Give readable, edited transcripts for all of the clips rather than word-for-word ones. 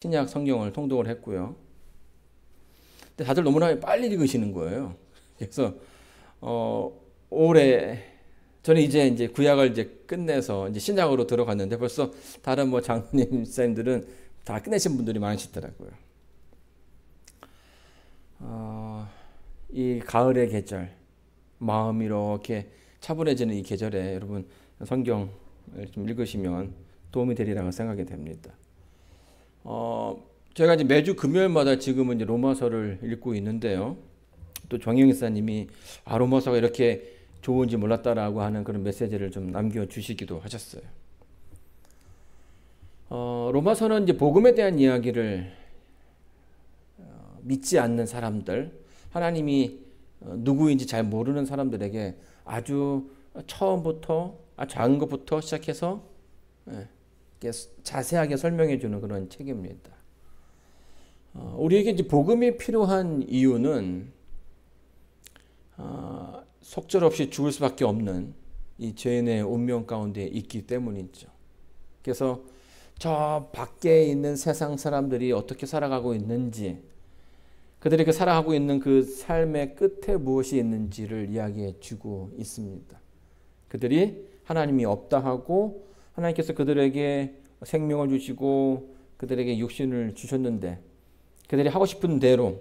신약 성경을 통독을 했고요. 근데 다들 너무나 빨리 읽으시는 거예요. 그래서 올해 저는 이제 구약을 이제 끝내서 이제 신약으로 들어갔는데 벌써 다른 뭐 장로님 목사님들은 다 끝내신 분들이 많으시더라고요. 이 가을의 계절, 마음이 이렇게 차분해지는 이 계절에 여러분 성경을 좀 읽으시면 도움이 되리라고 생각이 됩니다. 제가 이제 매주 금요일마다 지금은 이제 로마서를 읽고 있는데요. 또 정영 목사님이 로마서가 이렇게 좋은지 몰랐다라고 하는 그런 메시지를 좀 남겨주시기도 하셨어요. 로마서는 이제 복음에 대한 이야기를 믿지 않는 사람들, 하나님이 누구인지 잘 모르는 사람들에게 아주 처음부터 작은 것부터 시작해서 자세하게 설명해 주는 그런 책입니다. 우리에게 이제 복음이 필요한 이유는 속절없이 죽을 수밖에 없는 이 죄인의 운명 가운데 있기 때문이죠. 그래서 저 밖에 있는 세상 사람들이 어떻게 살아가고 있는지, 그들이 그 살아가고 있는 그 삶의 끝에 무엇이 있는지를 이야기해 주고 있습니다. 그들이 하나님이 없다 하고 하나님께서 그들에게 생명을 주시고 그들에게 육신을 주셨는데 그들이 하고 싶은 대로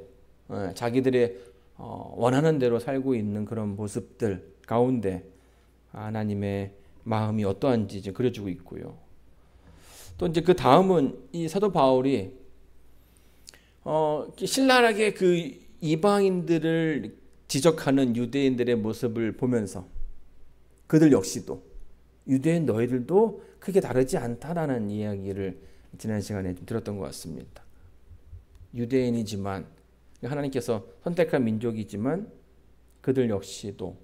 자기들의 원하는 대로 살고 있는 그런 모습들 가운데 하나님의 마음이 어떠한지 이제 그려주고 있고요. 또 이제 그 다음은 이 사도 바울이 신랄하게 그 이방인들을 지적하는 유대인들의 모습을 보면서 그들 역시도 유대인 너희들도 크게 다르지 않다라는 이야기를 지난 시간에 좀 들었던 것 같습니다. 유대인이지만 하나님께서 선택한 민족이지만 그들 역시도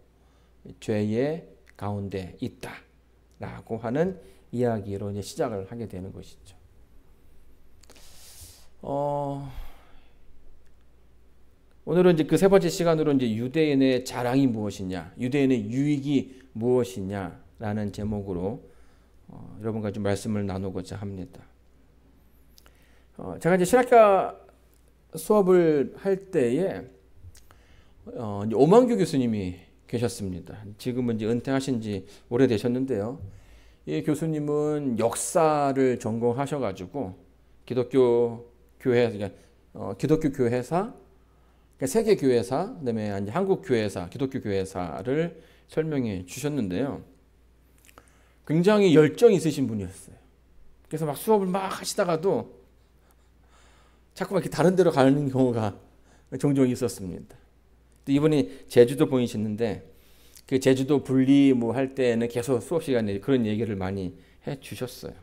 죄의 가운데 있다라고 하는 이야기로 이제 시작을 하게 되는 것이죠. 오늘은 이제 그 세 번째 시간으로 이제 유대인의 자랑이 무엇이냐, 유대인의 유익이 무엇이냐라는 제목으로 여러분과 좀 말씀을 나누고자 합니다. 제가 이제 신학과 수업을 할 때에 오만규 교수님이 계셨습니다. 지금은 이제 은퇴하신 지 오래되셨는데요. 이 교수님은 역사를 전공하셔가지고 기독교 교회사, 세계 교회사, 그다음에 한국 교회사, 기독교 교회사를 설명해 주셨는데요. 굉장히 열정이 있으신 분이었어요. 그래서 막 수업을 막 하시다가도 자꾸 이렇게 다른 데로 가는 경우가 종종 있었습니다. 이분이 제주도 분이시는데 그 제주도 분리 뭐 할 때는 계속 수업 시간에 그런 얘기를 많이 해 주셨어요.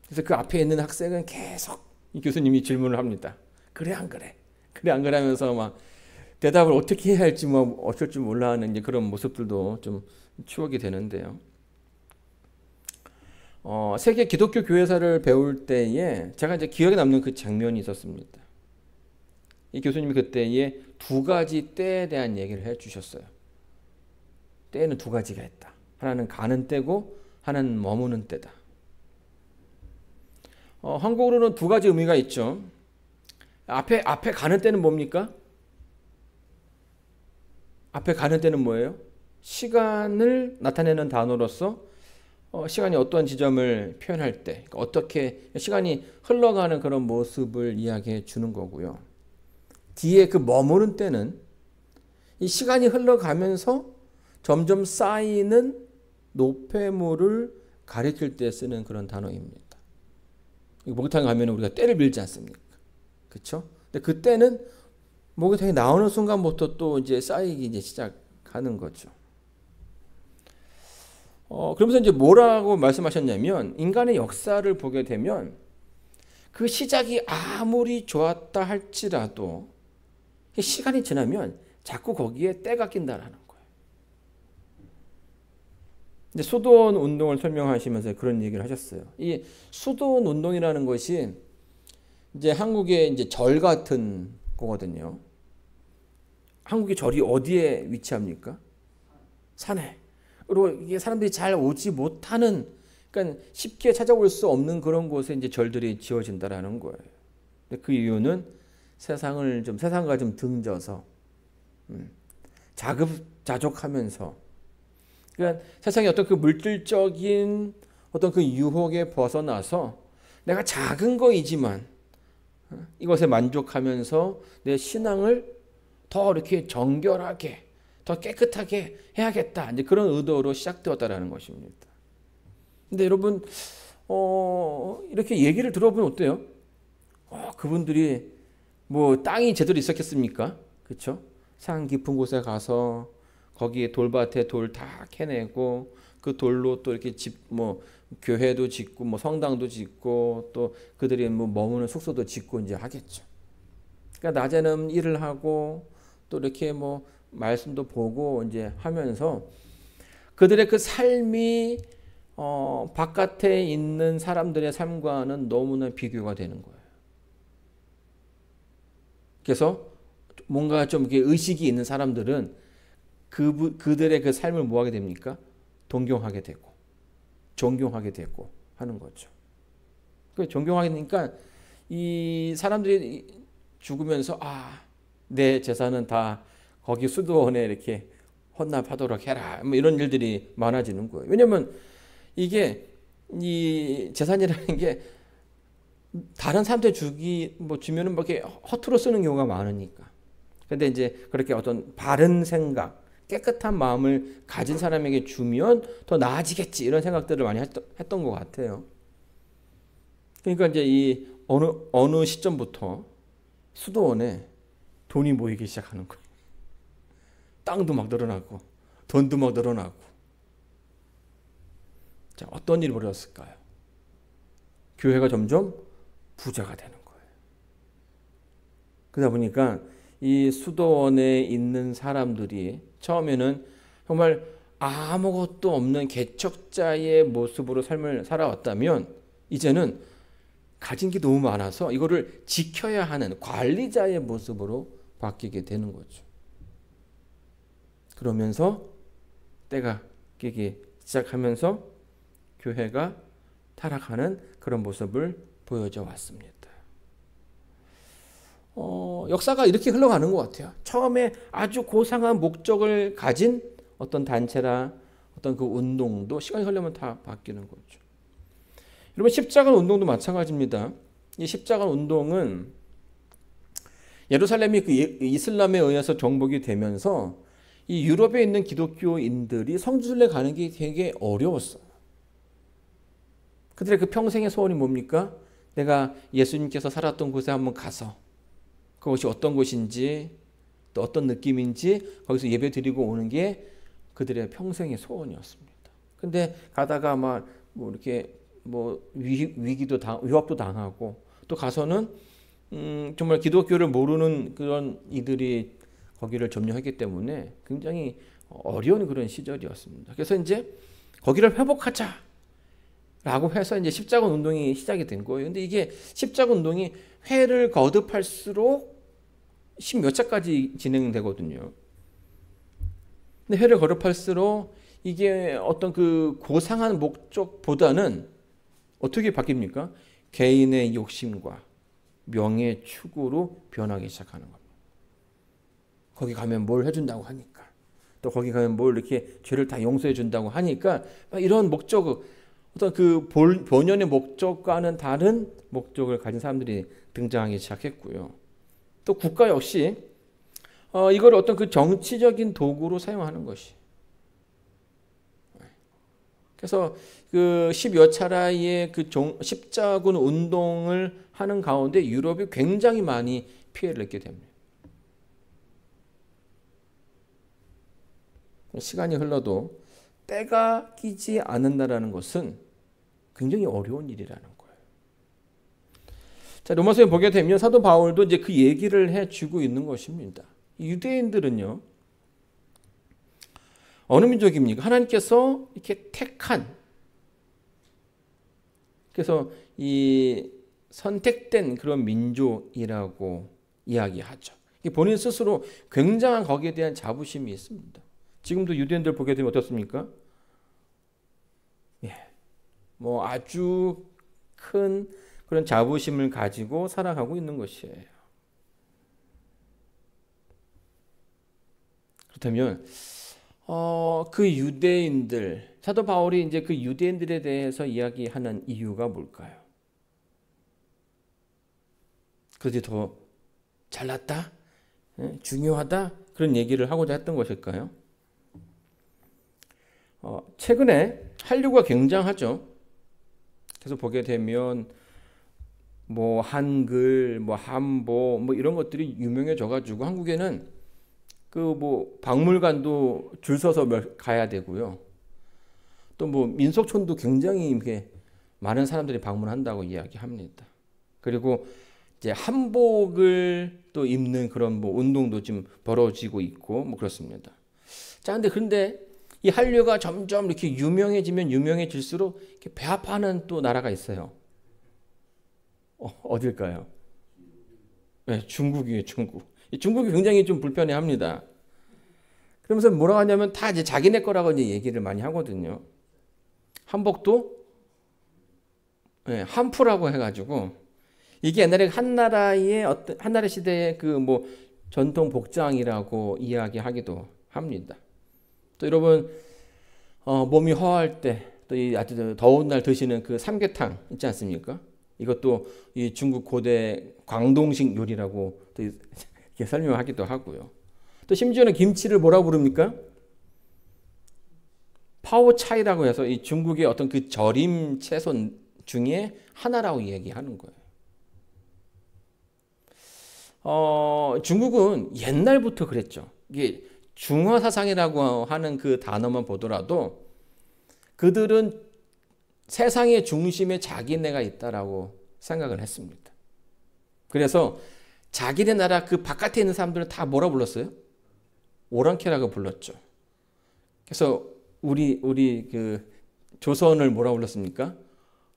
그래서 그 앞에 있는 학생은 계속 이 교수님이 질문을 합니다. 그래 안 그래? 그래 안 그래 하면서 막 대답을 어떻게 해야 할지 뭐 어쩔 줄 몰라 하는 이제 그런 모습들도 좀 추억이 되는데요. 세계 기독교 교회사를 배울 때에 제가 이제 기억에 남는 그 장면이 있었습니다. 이 교수님이 그때에 두 가지 때에 대한 얘기를 해 주셨어요. 때는 두 가지가 있다. 하나는 가는 때고 하나는 머무는 때다. 한국어로는 두 가지 의미가 있죠. 앞에 가는 때는 뭡니까? 앞에 가는 때는 뭐예요? 시간을 나타내는 단어로서 시간이 어떤 지점을 표현할 때 어떻게 시간이 흘러가는 그런 모습을 이야기해 주는 거고요. 뒤에 그 머무는 때는 이 시간이 흘러가면서 점점 쌓이는 노폐물을 가리킬 때 쓰는 그런 단어입니다. 목욕탕에 가면 우리가 때를 밀지 않습니까? 그렇죠? 근데 그 때는 목욕탕에 나오는 순간부터 또 이제 쌓이기 이제 시작하는 거죠. 그러면서 이제 뭐라고 말씀하셨냐면 인간의 역사를 보게 되면 그 시작이 아무리 좋았다 할지라도 시간이 지나면 자꾸 거기에 때가 낀다라는 거예요. 이제 수도원 운동을 설명하시면서 그런 얘기를 하셨어요. 이 수도원 운동이라는 것이 이제 한국의 이제 절 같은 거거든요. 한국의 절이 어디에 위치합니까? 산에. 그리고 이게 사람들이 잘 오지 못하는 그러니까 쉽게 찾아올 수 없는 그런 곳에 이제 절들이 지어진다라는 거예요. 근데 그 이유는 세상과 좀 등져서 자급자족하면서, 그러니까 세상의 어떤 그 물질적인 어떤 그 유혹에 벗어나서 내가 작은 거이지만 이것에 만족하면서 내 신앙을 더 이렇게 정결하게, 더 깨끗하게 해야겠다, 이제 그런 의도로 시작되었다라는 것입니다. 근데 여러분, 이렇게 얘기를 들어보면 어때요? 그분들이 뭐 땅이 제대로 있었겠습니까? 그렇죠? 산 깊은 곳에 가서 거기에 돌밭에 돌 다 캐내고 그 돌로 또 이렇게 교회도 짓고 뭐 성당도 짓고 또 그들이 뭐 머무는 숙소도 짓고 이제 하겠죠. 그러니까 낮에는 일을 하고 또 이렇게 뭐 말씀도 보고 이제 하면서 그들의 그 삶이 바깥에 있는 사람들의 삶과는 너무나 비교가 되는 거예요. 그래서 뭔가 좀 이렇게 의식이 있는 사람들은 그들의 그 삶을 뭐 하게 됩니까? 동경하게 되고 존경하게 되고 하는 거죠. 그 존경하게 되니까 이 사람들이 죽으면서 내 재산은 다 거기 수도원에 이렇게 헌납하도록 해라, 뭐 이런 일들이 많아지는 거예요. 왜냐하면 이게 이 재산이라는 게 다른 사람한테 주면은 뭐 이렇게 허투루 쓰는 경우가 많으니까. 근데 이제 그렇게 어떤 바른 생각, 깨끗한 마음을 가진 사람에게 주면 더 나아지겠지, 이런 생각들을 많이 했던 것 같아요. 그러니까 이제 이 어느 시점부터 수도원에 돈이 모이기 시작하는 거예요. 땅도 막 늘어나고 돈도 막 늘어나고. 자, 어떤 일이 벌어졌을까요? 교회가 점점 부자가 되는 거예요. 그러다 보니까 이 수도원에 있는 사람들이 처음에는 정말 아무것도 없는 개척자의 모습으로 삶을 살아왔다면 이제는 가진 게 너무 많아서 이거를 지켜야 하는 관리자의 모습으로 바뀌게 되는 거죠. 그러면서 때가 끼기 시작하면서 교회가 타락하는 그런 모습을 보여줘 왔습니다. 역사가 이렇게 흘러가는 것 같아요. 처음에 아주 고상한 목적을 가진 어떤 단체나 어떤 그 운동도 시간이 흐르면 다 바뀌는 거죠. 여러분, 십자가 운동도 마찬가지입니다. 이 십자가 운동은 예루살렘이 그 이슬람에 의해서 정복이 되면서 이 유럽에 있는 기독교인들이 성지순례 가는 게 되게 어려웠어요. 그들의 그 평생의 소원이 뭡니까? 내가 예수님께서 살았던 곳에 한번 가서 그것이 어떤 곳인지 또 어떤 느낌인지 거기서 예배 드리고 오는 게 그들의 평생의 소원이었습니다. 근데 가다가 뭐 이렇게 위협도 당하고 또 가서는 정말 기독교를 모르는 그런 이들이 거기를 점령했기 때문에 굉장히 어려운 그런 시절이었습니다. 그래서 이제 거기를 회복하자 라고 해서 이제 십자가 운동이 시작이 된 거예요. 근데 이게 십자가 운동이 회를 거듭할수록 십몇 차까지 진행되거든요. 근데 회를 거듭할수록 이게 어떤 그 고상한 목적보다는 어떻게 바뀝니까? 개인의 욕심과 명예 추구로 변하기 시작하는 겁니다. 거기 가면 뭘 해준다고 하니까, 또 거기 가면 뭘 이렇게 죄를 다 용서해 준다고 하니까 이런 목적, 어떤 그 본연의 목적과는 다른 목적을 가진 사람들이 등장하기 시작했고요. 또 국가 역시 이걸 어떤 그 정치적인 도구로 사용하는 것이. 그래서 그 10여 차례의 그 십자군 운동을 하는 가운데 유럽이 굉장히 많이 피해를 입게 됩니다. 시간이 흘러도 때가 끼지 않는다라는 것은 굉장히 어려운 일이라는 거예요. 자, 로마서에 보게 되면 사도 바울도 이제 그 얘기를 해주고 있는 것입니다. 유대인들은요, 어느 민족입니까? 하나님께서 이렇게 택한, 그래서 이 선택된 그런 민족이라고 이야기하죠. 본인 스스로 굉장한 거기에 대한 자부심이 있습니다. 지금도 유대인들 보게 되면 어떻습니까? 뭐 아주 큰 그런 자부심을 가지고 살아가고 있는 것이에요. 그렇다면 그 유대인들, 사도 바울이 이제 그 유대인들에 대해서 이야기하는 이유가 뭘까요? 그들이 더 잘났다? 중요하다? 그런 얘기를 하고자 했던 것일까요? 최근에 한류가 굉장하죠. 그래서 보게 되면 뭐 한글, 뭐 한보, 뭐 이런 것들이 유명해져 가지고 한국에는 그 뭐 박물관도 줄 서서 가야 되고요. 또 뭐 민속촌도 굉장히 이렇게 많은 사람들이 방문한다고 이야기합니다. 그리고 이제 한복을 또 입는 그런 뭐 운동도 지금 벌어지고 있고 뭐 그렇습니다. 자, 근데 이 한류가 점점 이렇게 유명해지면 유명해질수록 이렇게 배합하는 또 나라가 있어요. 어딜까요? 네, 중국이에요, 중국. 중국이 굉장히 좀 불편해합니다. 그러면서 뭐라고 하냐면 다 이제 자기네 거라고 이제 얘기를 많이 하거든요. 한복도 한푸라고 해가지고 이게 옛날에 한나라의 어떤 한나라 시대의 그 뭐 전통 복장이라고 이야기하기도 합니다. 또 여러분 몸이 허할 때 또 이 아주 더운 날 드시는 그 삼계탕 있지 않습니까? 이것도 이 중국 고대 광동식 요리라고 또 이렇게 설명하기도 하고요. 또 심지어는 김치를 뭐라고 부릅니까? 파오차이라고 해서 이 중국의 어떤 그 절임 채소 중에 하나라고 얘기하는 거예요. 중국은 옛날부터 그랬죠. 이게 중화 사상이라고 하는 그 단어만 보더라도 그들은 세상의 중심에 자기네가 있다라고 생각을 했습니다. 그래서 자기네 나라 그 바깥에 있는 사람들은 다 뭐라 불렀어요? 오랑캐라고 불렀죠. 그래서 우리 그 조선을 뭐라 불렀습니까?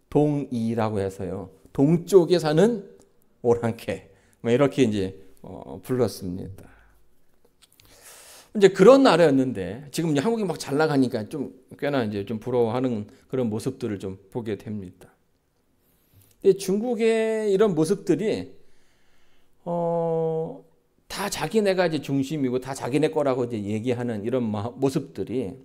동이라고 해서요. 동쪽에 사는 오랑캐. 이렇게 이제 불렀습니다. 이제 그런 나라였는데 지금 한국이 막 잘 나가니까 좀 꽤나 이제 좀 부러워하는 그런 모습들을 좀 보게 됩니다. 중국의 이런 모습들이 다 자기네가 이제 중심이고 다 자기네 거라고 이제 얘기하는 이런 모습들이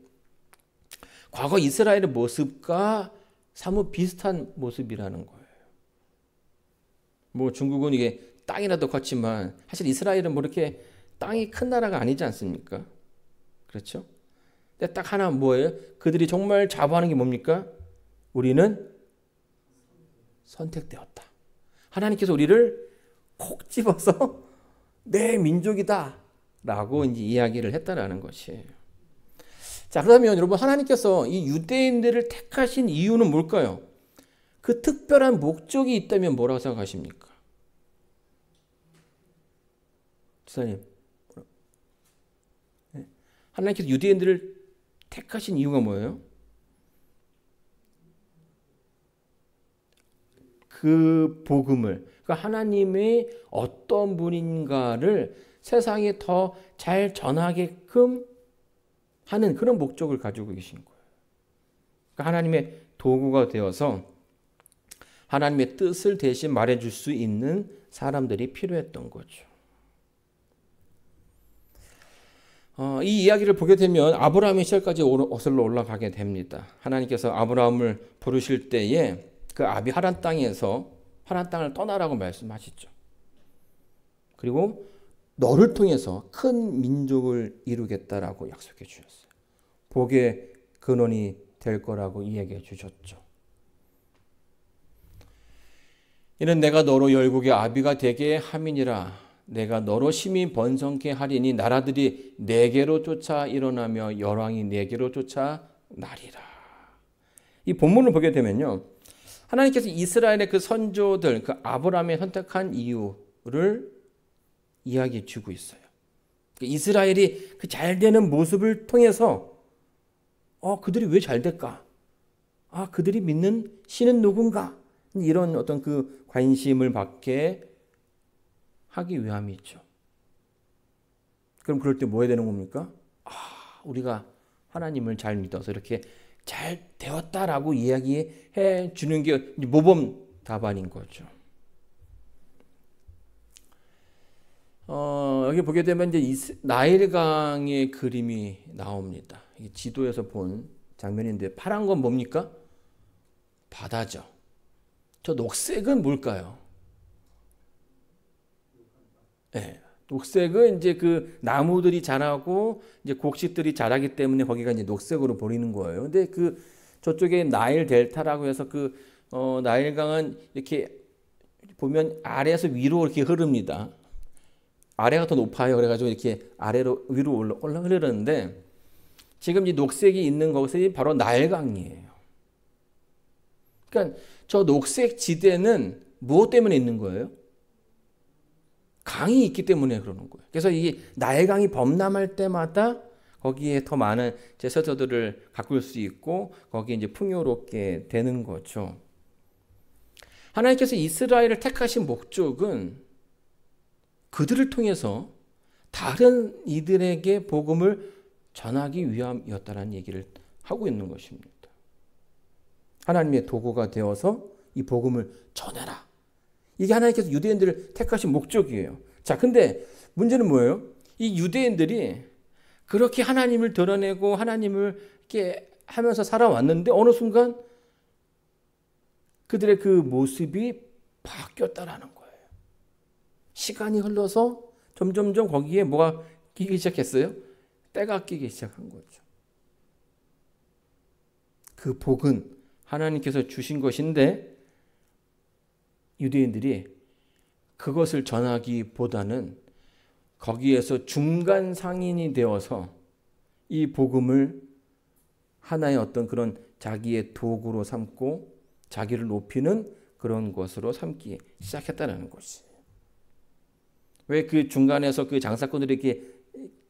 과거 이스라엘의 모습과 사뭇 비슷한 모습이라는 거예요. 뭐 중국은 이게 땅이라도 컸지만 사실 이스라엘은 뭐 이렇게 땅이 큰 나라가 아니지 않습니까? 그렇죠? 근데 딱 하나 뭐예요? 그들이 정말 자부하는 게 뭡니까? 우리는 선택되었다. 하나님께서 우리를 콕 집어서 내 민족이다 라고 이제 이야기를 했다라는 것이에요. 자, 그러면 여러분 하나님께서 이 유대인들을 택하신 이유는 뭘까요? 그 특별한 목적이 있다면 뭐라고 생각하십니까? 지사님, 하나님께서 유대인들을 택하신 이유가 뭐예요? 그 복음을, 그러니까 하나님의 어떤 분인가를 세상에 더 잘 전하게끔 하는 그런 목적을 가지고 계신 거예요. 그러니까 하나님의 도구가 되어서 하나님의 뜻을 대신 말해줄 수 있는 사람들이 필요했던 거죠. 이 이야기를 보게 되면 아브라함의 시절까지 어슬러 올라가게 됩니다. 하나님께서 아브라함을 부르실 때에 그 아비 하란 땅에서 하란 땅을 떠나라고 말씀하시죠. 그리고 너를 통해서 큰 민족을 이루겠다라고 약속해 주셨어요. 복의 근원이 될 거라고 이야기해 주셨죠. 이는 내가 너로 열국의 아비가 되게 함이니라. 내가 너로 심히 번성케 하리니 나라들이 내게로 쫓아 일어나며 열왕이 내게로 쫓아 나리라. 이 본문을 보게 되면요, 하나님께서 이스라엘의 그 선조들, 그 아브라함의 선택한 이유를 이야기해 주고 있어요. 이스라엘이 그 잘되는 모습을 통해서 그들이 왜 잘될까? 그들이 믿는 신은 누군가? 이런 어떤 그 관심을 받게 하기 위함이죠. 그럼 그럴 때 뭐 해야 되는 겁니까? 우리가 하나님을 잘 믿어서 이렇게 잘 되었다라고 이야기해 주는 게 모범 답안인 거죠. 여기 보게 되면 이제 나일강의 그림이 나옵니다. 이게 지도에서 본 장면인데 파란 건 뭡니까? 바다죠. 저 녹색은 뭘까요? 네, 녹색은 이제 그 나무들이 자라고 이제 곡식들이 자라기 때문에 거기가 이제 녹색으로 보이는 거예요. 근데 그 저쪽에 나일 델타라고 해서 그 나일강은 이렇게 보면 아래에서 위로 이렇게 흐릅니다. 아래가 더 높아요. 그래가지고 이렇게 아래로 위로 올라 흐르는데 지금 이 녹색이 있는 곳이 바로 나일강이에요. 그러니까 저 녹색 지대는 무엇 때문에 있는 거예요? 강이 있기 때문에 그러는 거예요. 그래서 이 나일강이 범람할 때마다 거기에 더 많은 제사들을 가꿀 수 있고 거기에 이제 풍요롭게 되는 거죠. 하나님께서 이스라엘을 택하신 목적은 그들을 통해서 다른 이들에게 복음을 전하기 위함이었다는 얘기를 하고 있는 것입니다. 하나님의 도구가 되어서 이 복음을 전해라. 이게 하나님께서 유대인들을 택하신 목적이에요. 자, 근데 문제는 뭐예요? 이 유대인들이 그렇게 하나님을 드러내고 하나님을 이렇게 하면서 살아왔는데 어느 순간 그들의 그 모습이 바뀌었다라는 거예요. 시간이 흘러서 점점점 거기에 뭐가 끼기 시작했어요? 때가 끼기 시작한 거죠. 그 복은 하나님께서 주신 것인데 유대인들이 그것을 전하기보다는 거기에서 중간 상인이 되어서 이 복음을 하나의 어떤 그런 자기의 도구로 삼고 자기를 높이는 그런 것으로 삼기 시작했다는 것이. 왜 그 중간에서 그 장사꾼들이 이렇게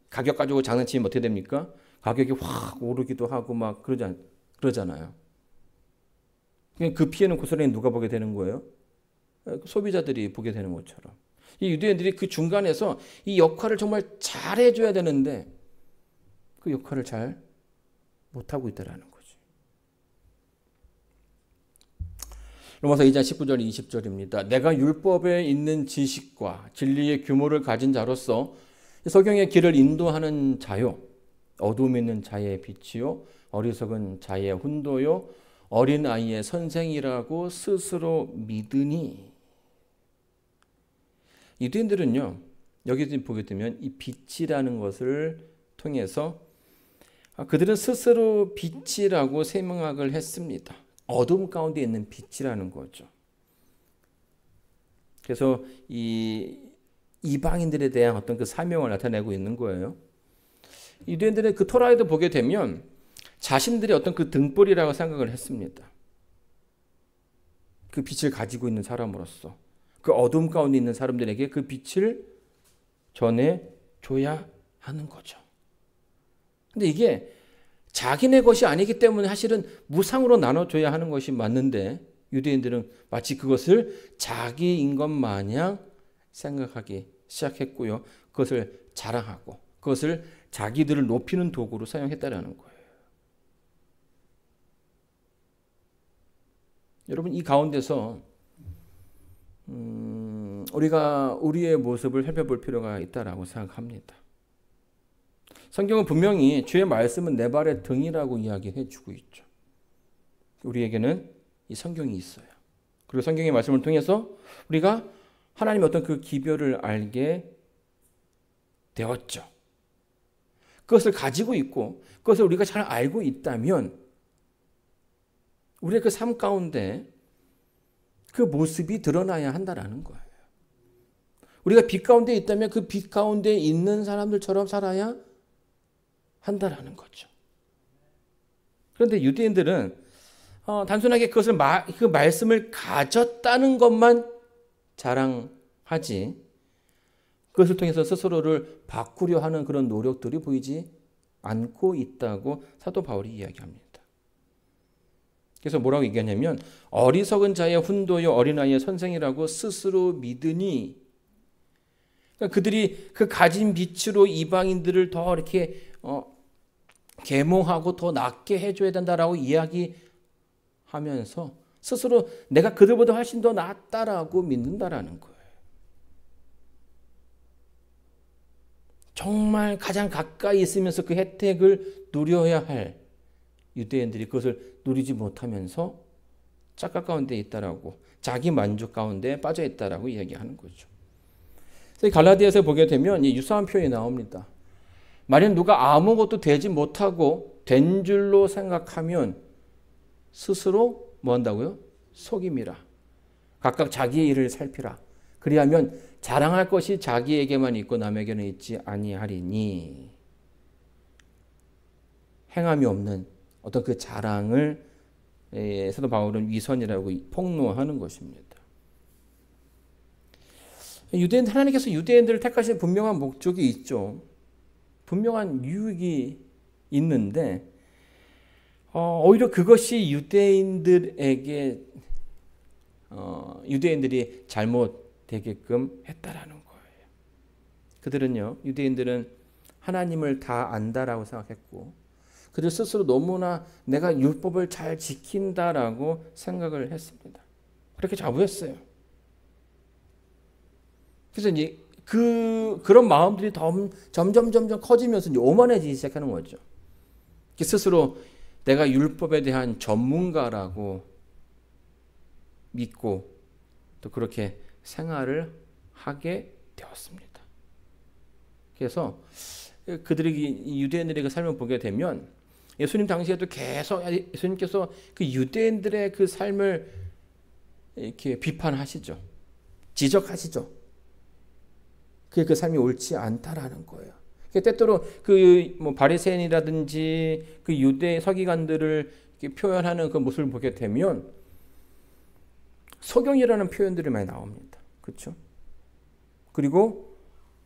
가격 가지고 장난치면 어떻게 됩니까? 가격이 확 오르기도 하고 막 그러잖아요. 그 피해는 고스란히 누가 보게 되는 거예요? 소비자들이 보게 되는 것처럼. 이 유대인들이 그 중간에서 이 역할을 정말 잘 해줘야 되는데 그 역할을 잘 못하고 있다는 거죠. 로마서 2장 19절 20절입니다. 내가 율법에 있는 지식과 진리의 규모를 가진 자로서 성경의 길을 인도하는 자요, 어둠에 있는 자의 빛이요, 어리석은 자의 훈도요, 어린 아이의 선생이라고 스스로 믿으니. 유대인들은요, 여기 보게 되면 이 빛이라는 것을 통해서 그들은 스스로 빛이라고 세명학을 했습니다. 어둠 가운데 있는 빛이라는 거죠. 그래서 이 이방인들에 대한 어떤 그 사명을 나타내고 있는 거예요. 유대인들의 그 토라에도 보게 되면 자신들이 어떤 그 등불이라고 생각을 했습니다. 그 빛을 가지고 있는 사람으로서 그 어둠 가운데 있는 사람들에게 그 빛을 전해줘야 하는 거죠. 근데 이게 자기네 것이 아니기 때문에 사실은 무상으로 나눠줘야 하는 것이 맞는데 유대인들은 마치 그것을 자기인 것 마냥 생각하기 시작했고요. 그것을 자랑하고 그것을 자기들을 높이는 도구로 사용했다는 거예요. 여러분, 이 가운데서 우리가 우리의 모습을 살펴볼 필요가 있다라고 생각합니다. 성경은 분명히 주의 말씀은 내 발의 등이라고 이야기해 주고 있죠. 우리에게는 이 성경이 있어요. 그리고 성경의 말씀을 통해서 우리가 하나님의 어떤 그 기별을 알게 되었죠. 그것을 가지고 있고 그것을 우리가 잘 알고 있다면 우리의 그 삶 가운데 그 모습이 드러나야 한다라는 거예요. 우리가 빛 가운데 있다면 그 빛 가운데 있는 사람들처럼 살아야 한다라는 거죠. 그런데 유대인들은 단순하게 그것을 그 말씀을 가졌다는 것만 자랑하지 그것을 통해서 스스로를 바꾸려 하는 그런 노력들이 보이지 않고 있다고 사도 바울이 이야기합니다. 그래서 뭐라고 얘기하냐면 어리석은 자의 훈도요 어린아이의 선생이라고 스스로 믿으니, 그러니까 그들이 그 가진 빛으로 이방인들을 더 이렇게 계몽하고 더 낫게 해줘야 된다라고 이야기하면서 스스로 내가 그들보다 훨씬 더 낫다라고 믿는다라는 거예요. 정말 가장 가까이 있으면서 그 혜택을 누려야 할 유대인들이 그것을 누리지 못하면서 착각 가운데 있다라고, 자기 만족 가운데 빠져 있다라고 이야기하는 거죠. 그래서 갈라디아서 보게 되면 이 유사한 표현이 나옵니다. 만약 누가 아무것도 되지 못하고 된 줄로 생각하면 스스로 뭐 한다고요? 속임이라. 각각 자기의 일을 살피라. 그리하면 자랑할 것이 자기에게만 있고 남에게는 있지 아니하리니. 행함이 없는 어떤 그 자랑을 사도 바울은 위선이라고 폭로하는 것입니다. 하나님께서 유대인들을 택하신 분명한 목적이 있죠. 분명한 유익이 있는데 오히려 그것이 유대인들이 잘못되게끔 했다라는 거예요. 그들은요, 유대인들은 하나님을 다 안다라고 생각했고 그들 스스로 너무나 내가 율법을 잘 지킨다라고 생각을 했습니다. 그렇게 자부했어요. 그래서 이제 그런 마음들이 점점 커지면서 이제 오만해지기 시작하는 거죠. 스스로 내가 율법에 대한 전문가라고 믿고 또 그렇게 생활을 하게 되었습니다. 그래서 그들이 유대인들의 그 삶을 보게 되면 예수님 당시에도 계속 예수님께서 그 유대인들의 그 삶을 이렇게 비판하시죠. 지적하시죠. 그 삶이 옳지 않다라는 거예요. 때때로 그 뭐 바리새인이라든지 그 유대 서기관들을 표현하는 그 모습을 보게 되면 소경이라는 표현들이 많이 나옵니다. 그렇죠? 그리고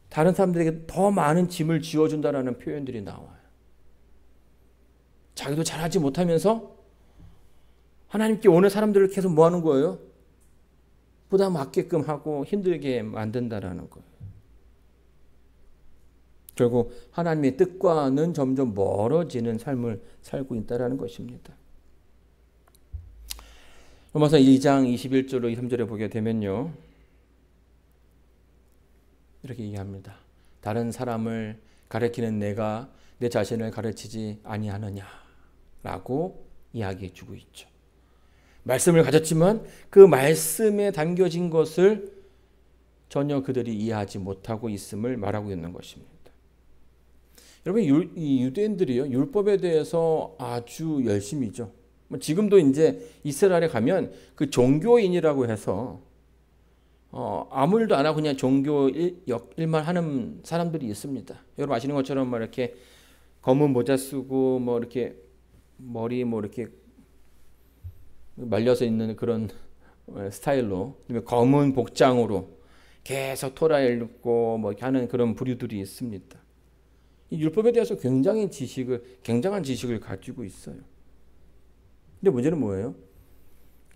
다른 사람들에게 더 많은 짐을 지어준다라는 표현들이 나와요. 자기도 잘하지 못하면서 하나님께 오는 사람들을 계속 뭐 하는 거예요? 부담 받게끔 하고 힘들게 만든다라는 거예요. 결국 하나님의 뜻과는 점점 멀어지는 삶을 살고 있다는 것입니다. 로마서 2장 21절로 23절에 보게 되면요, 이렇게 얘기합니다. 다른 사람을 가르치는 내가 내 자신을 가르치지 아니하느냐라고 이야기해 주고 있죠. 말씀을 가졌지만 그 말씀에 담겨진 것을 전혀 그들이 이해하지 못하고 있음을 말하고 있는 것입니다. 여러분, 이 유대인들이요, 율법에 대해서 아주 열심히죠. 지금도 이제 이스라엘에 가면 그 종교인이라고 해서 아무 일도 안 하고 그냥 종교 일만 하는 사람들이 있습니다. 여러분 아시는 것처럼 뭐 이렇게 검은 모자 쓰고 뭐 이렇게 머리 뭐 이렇게 말려서 있는 그런 스타일로 검은 복장으로 계속 토라 읽고 뭐 이렇게 하는 그런 부류들이 있습니다. 이 율법에 대해서 굉장한 지식을 가지고 있어요. 근데 문제는 뭐예요?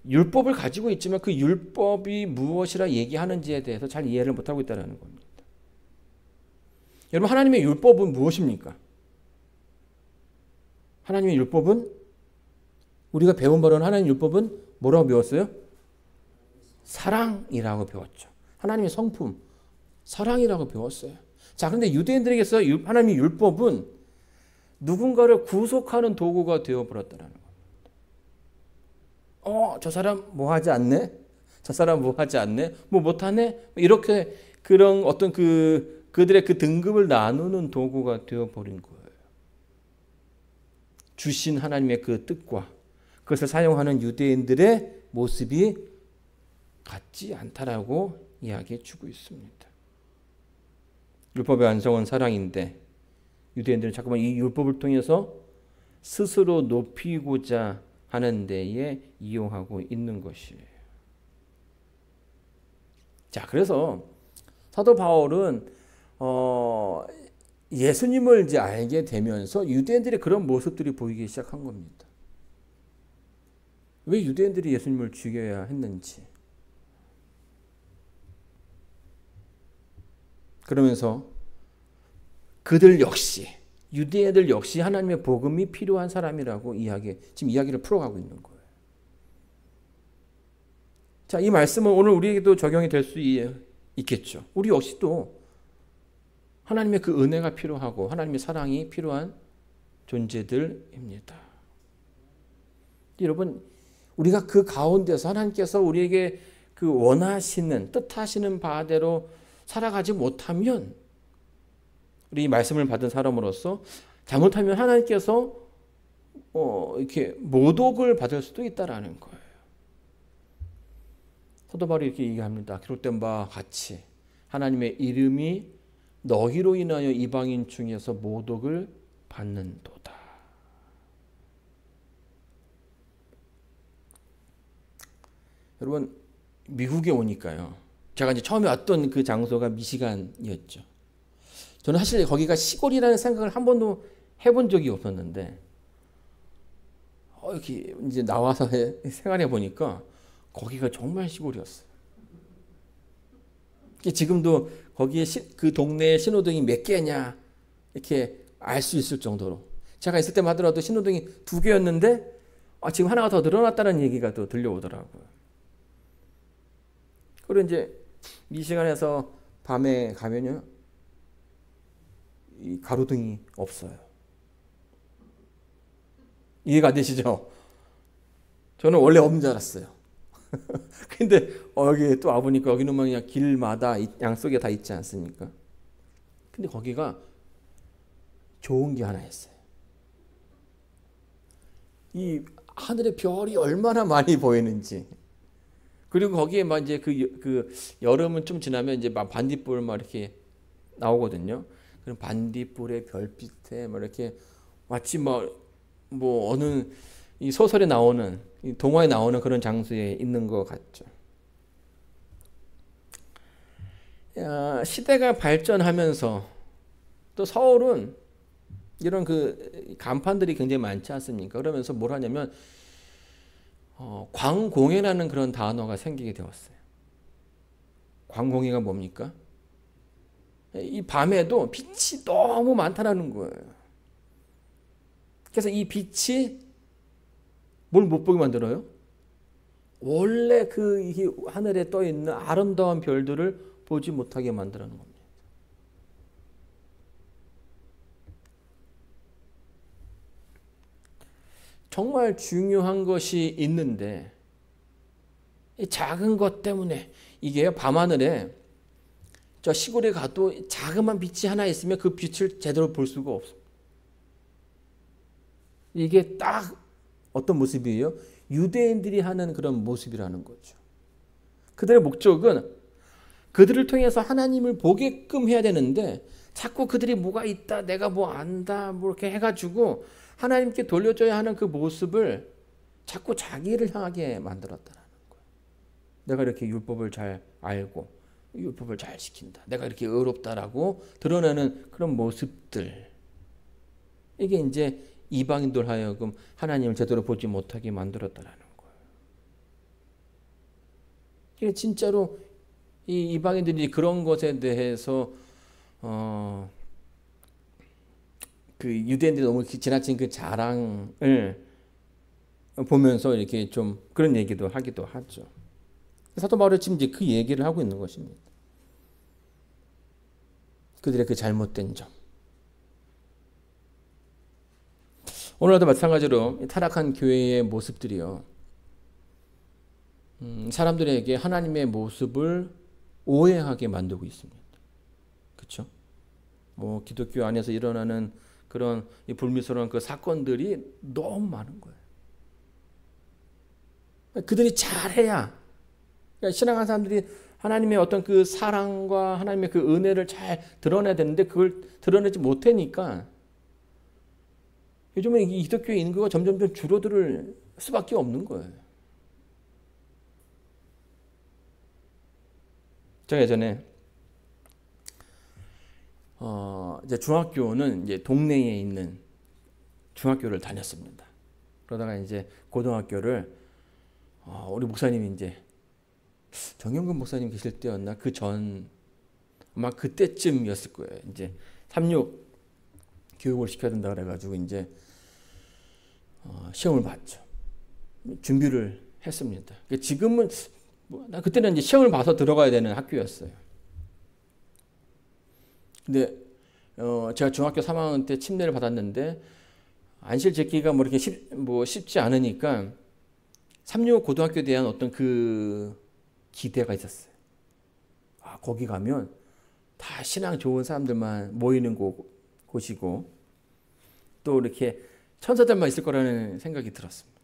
율법을 가지고 있지만 그 율법이 무엇이라 얘기하는지에 대해서 잘 이해를 못하고 있다는 겁니다. 여러분, 하나님의 율법은 무엇입니까? 하나님의 율법은, 우리가 배운 바로는 하나님의 율법은 뭐라고 배웠어요? 사랑이라고 배웠죠. 하나님의 성품, 사랑이라고 배웠어요. 자, 그런데 유대인들에게서 하나님의 율법은 누군가를 구속하는 도구가 되어버렸다는 겁니다. 저 사람 뭐 하지 않네? 저 사람 뭐 하지 않네? 뭐 못하네? 이렇게 그런 어떤 그들의 그 등급을 나누는 도구가 되어버린 거예요. 주신 하나님의 그 뜻과 그것을 사용하는 유대인들의 모습이 같지 않다라고 이야기해 주고 있습니다. 율법의 완성은 사랑인데 유대인들은 자꾸만 이 율법을 통해서 스스로 높이고자 하는 데에 이용하고 있는 것이에요. 자, 그래서 사도 바울은 예수님을 이제 알게 되면서 유대인들의 그런 모습들이 보이기 시작한 겁니다. 왜 유대인들이 예수님을 죽여야 했는지. 그러면서 그들 역시 유대인들 역시 하나님의 복음이 필요한 사람이라고 지금 이야기를 풀어가고 있는 거예요. 자, 이 말씀은 오늘 우리에게도 적용이 될 수 있겠죠. 우리 역시도 하나님의 그 은혜가 필요하고 하나님의 사랑이 필요한 존재들입니다. 여러분, 우리가 그 가운데서 하나님께서 우리에게 그 원하시는, 뜻하시는 바대로 살아가지 못하면 우리 이 말씀을 받은 사람으로서 잘못하면 하나님께서 이렇게 모독을 받을 수도 있다라는 거예요. 사도 바울이 이렇게 얘기합니다. 기록된 바와 같이 하나님의 이름이 너희로 인하여 이방인 중에서 모독을 받는도다. 여러분, 미국에 오니까요. 제가 이제 처음에 왔던 그 장소가 미시간이었죠. 저는 사실 거기가 시골이라는 생각을 한 번도 해본 적이 없었는데, 이렇게 이제 나와서 생활해 보니까 거기가 정말 시골이었어요. 지금도 거기에 그 동네에 신호등이 몇 개냐 이렇게 알 수 있을 정도로, 제가 있을 때만 하더라도 신호등이 2개였는데 지금 하나가 더 늘어났다는 얘기가 또 들려오더라고요. 그리고 이제 미시간에서 밤에 가면요, 이 가로등이 없어요. 이해가 안 되시죠? 저는 원래 없는 줄 알았어요. 근데 여기 또 와보니까 여기는 뭐 그냥 길마다 양쪽에 다 있지 않습니까? 근데 거기가 좋은 게 하나 있어요. 이 하늘의 별이 얼마나 많이 보이는지. 그리고 거기에 막 이제 그 여름은 좀 지나면 이제 막 반딧불 막 이렇게 나오거든요. 그럼 반딧불의 별빛에 막 이렇게 마치 뭐 어느 이 소설에 나오는, 이 동화에 나오는 그런 장소에 있는 것 같죠. 시대가 발전하면서 또 서울은 이런 그 간판들이 굉장히 많지 않습니까? 그러면서 뭘 하냐면 광공해라는 그런 단어가 생기게 되었어요. 광공해가 뭡니까? 이 밤에도 빛이 너무 많다라는 거예요. 그래서 이 빛이 뭘 못 보게 만들어요? 원래 그 하늘에 떠 있는 아름다운 별들을 보지 못하게 만드는 겁니다. 정말 중요한 것이 있는데 이 작은 것 때문에, 이게 밤하늘에 저 시골에 가도 자그마한 빛이 하나 있으면 그 빛을 제대로 볼 수가 없습니다. 이게 딱 어떤 모습이에요? 유대인들이 하는 그런 모습이라는 거죠. 그들의 목적은 그들을 통해서 하나님을 보게끔 해야 되는데, 자꾸 그들이 뭐가 있다, 내가 뭐 안다, 뭐 이렇게 해가지고 하나님께 돌려줘야 하는 그 모습을 자꾸 자기를 향하게 만들었다는 거예요. 내가 이렇게 율법을 잘 알고 율법을 잘 지킨다, 내가 이렇게 의롭다라고 드러내는 그런 모습들, 이게 이제 이방인들 하여금 하나님을 제대로 보지 못하게 만들었다는 거예요. 이게 진짜로 이 이방인들이 그런 것에 대해서 그 유대인들이 너무 지나친 그 자랑을 보면서 이렇게 좀 그런 얘기도 하기도 하죠. 사도 바울이 지금 이제 그 얘기를 하고 있는 것입니다. 그들의 그 잘못된 점. 오늘도 마찬가지로 타락한 교회의 모습들이요, 사람들에게 하나님의 모습을 오해하게 만들고 있습니다. 그렇죠? 뭐 기독교 안에서 일어나는 그런 불미스러운 그 사건들이 너무 많은 거예요. 그들이 잘해야, 그러니까 신앙하는 사람들이 하나님의 어떤 그 사랑과 하나님의 그 은혜를 잘 드러내야 되는데 그걸 드러내지 못하니까 요즘에 이 기독교의 인구가 점점 줄어들 수밖에 없는 거예요. 제가 예전에 이제 중학교는 이제 동네에 있는 중학교를 다녔습니다. 그러다가 이제 고등학교를 우리 목사님이 이제 정영근 목사님 계실 때였나, 그 전 아마 그때쯤이었을 거예요. 이제 36 교육을 시켜야 된다 그래가지고 이제 시험을 봤죠. 준비를 했습니다. 지금은 그때는 이제 시험을 봐서 들어가야 되는 학교였어요. 근데 제가 중학교 3학년 때 침례를 받았는데 안실 짓기가 뭐 이렇게 쉽지 않으니까 365 고등학교에 대한 어떤 그 기대가 있었어요. 아, 거기 가면 다 신앙 좋은 사람들만 모이는 곳이고 또 이렇게 천사들만 있을 거라는 생각이 들었습니다.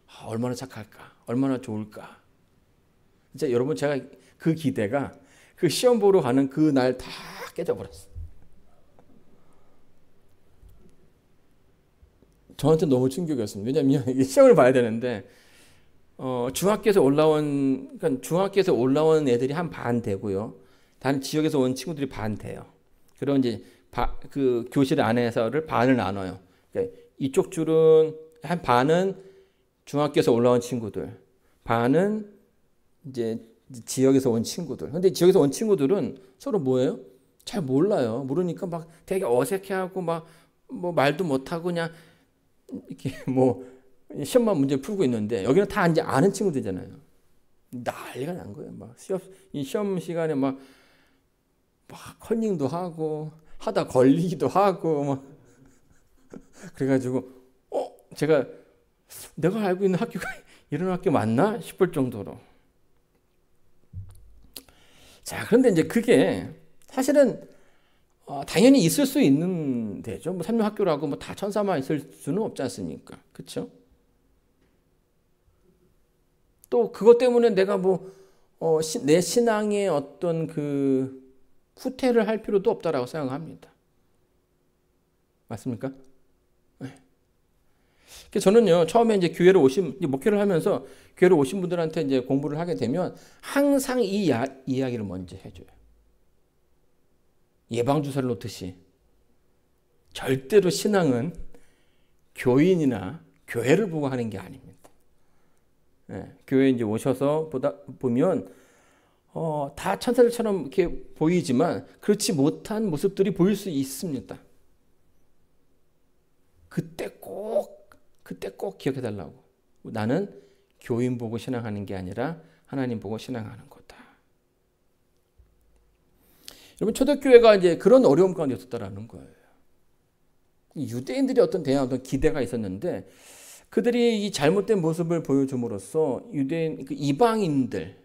아, 얼마나 착할까? 얼마나 좋을까? 진짜 여러분 제가 그 기대가 그 시험 보러 가는 그 날 다 깨져버렸어요. 저한테 너무 충격이었습니다. 왜냐하면 시험을 봐야 되는데 중학교에서 올라온 애들이 한 반 되고요. 다른 지역에서 온 친구들이 반 돼요. 그럼 이제 그 교실 안에서를 반을 나눠요. 그러니까 이쪽 줄은 한 반은 중학교에서 올라온 친구들, 반은 이제 지역에서 온 친구들. 근데 지역에서 온 친구들은 서로 뭐예요? 잘 몰라요. 모르니까 막 되게 어색해하고 막 뭐 말도 못하고 그냥 이렇게 뭐 시험만 문제 풀고 있는데 여기는 다 이제 아는 친구들이잖아요. 난리가 난 거예요. 막 시험 시간에 막 컨닝도 하고 하다 걸리기도 하고 막 그래가지고 제가 내가 알고 있는 학교가 이런 학교 맞나 싶을 정도로. 자, 그런데 이제 그게 사실은 당연히 있을 수 있는 데죠. 뭐 삼류학교라고 뭐 다 천사만 있을 수는 없지 않습니까? 그렇죠? 또 그것 때문에 내가 내 신앙의 어떤 그 후퇴를 할 필요도 없다라고 생각합니다. 맞습니까? 네. 저는요, 처음에 이제 목회를 하면서 교회를 오신 분들한테 이제 공부를 하게 되면 항상 이 이야기를 먼저 해줘요. 예방주사를 놓듯이 절대로 신앙은 교인이나 교회를 보고 하는 게 아닙니다. 네, 교회에 이제 오셔서 보면 다 천사들처럼 이렇게 보이지만 그렇지 못한 모습들이 보일 수 있습니다. 그때 꼭 기억해 달라고. 나는 교인 보고 신앙하는 게 아니라 하나님 보고 신앙하는 거다. 여러분, 초대교회가 이제 그런 어려움 가운데 있었다라는 거예요. 유대인들이 어떤 기대가 있었는데 그들이 이 잘못된 모습을 보여줌으로써 이방인들,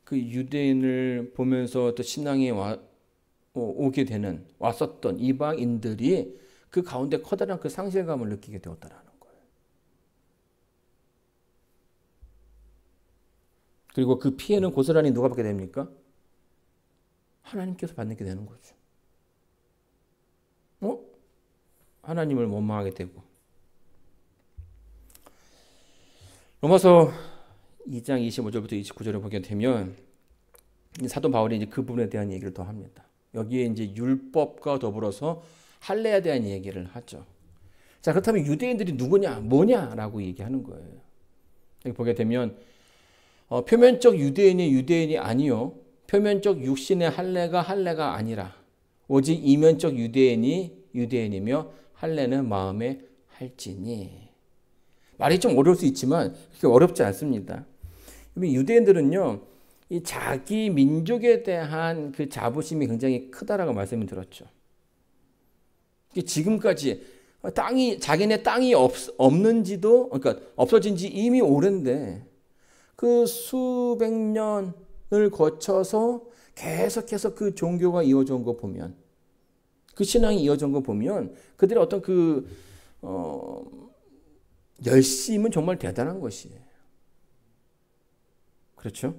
그 유대인을 보면서 또 신앙에 오게 되는, 왔었던 이방인들이 그 가운데 커다란 그 상실감을 느끼게 되었다라는 거예요. 그리고 그 피해는 고스란히 누가 받게 됩니까? 하나님께서 받게 되는 거죠. 하나님을 원망하게 되고. 로마서 2장 25절부터 29절을 보게 되면 사도 바울이 이제 그 부분에 대한 얘기를 더 합니다. 여기에 이제 율법과 더불어서 할례에 대한 얘기를 하죠. 자, 그렇다면 유대인들이 누구냐, 뭐냐라고 얘기하는 거예요. 여기 보게 되면 표면적 유대인이 아니요, 표면적 육신의 할례가 아니라 오직 이면적 유대인이며 할례는 마음에 할지니. 말이 좀 어려울 수 있지만 그렇게 어렵지 않습니다. 유대인들은요, 이 자기 민족에 대한 그 자부심이 굉장히 크다라고 말씀을 들었죠. 지금까지 자기네 땅이 없는지도, 그러니까 없어진 지 이미 오랜데 그 수백 년을 거쳐서 계속해서 그 종교가 이어져 온 거 보면, 그 신앙이 이어져 온 거 보면 그들의 어떤 열심은 정말 대단한 것이에요. 그렇죠?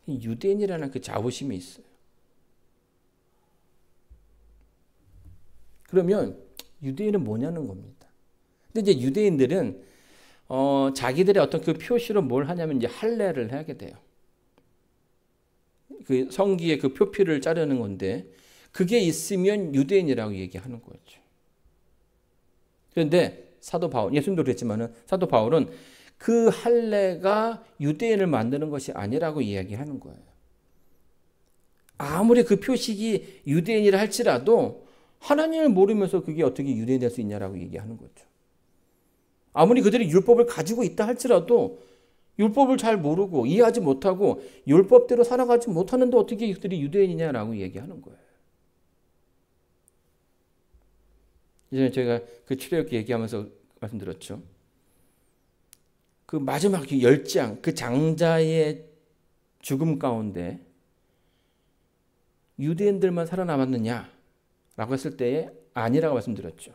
유대인이라는 그 자부심이 있어요. 그러면 유대인은 뭐냐는 겁니다. 근데 이제 유대인들은 자기들의 어떤 그 표시로 뭘 하냐면 이제 할례를 하게 돼요. 그 성기의 그 표피를 자르는 건데 그게 있으면 유대인이라고 얘기하는 거죠. 그런데 사도 바울, 예수님도 그랬지만은 사도 바울은 그 할례가 유대인을 만드는 것이 아니라고 이야기하는 거예요. 아무리 그 표식이 유대인이라 할지라도 하나님을 모르면서 그게 어떻게 유대인이 될 수 있냐라고 얘기하는 거죠. 아무리 그들이 율법을 가지고 있다 할지라도 율법을 잘 모르고 이해하지 못하고 율법대로 살아가지 못하는데 어떻게 그들이 유대인이냐라고 얘기하는 거예요. 이전에 제가 그 출애굽기 얘기하면서 말씀드렸죠. 그 마지막 10장 그 장자의 죽음 가운데 유대인들만 살아남았느냐라고 했을 때에 아니라고 말씀드렸죠.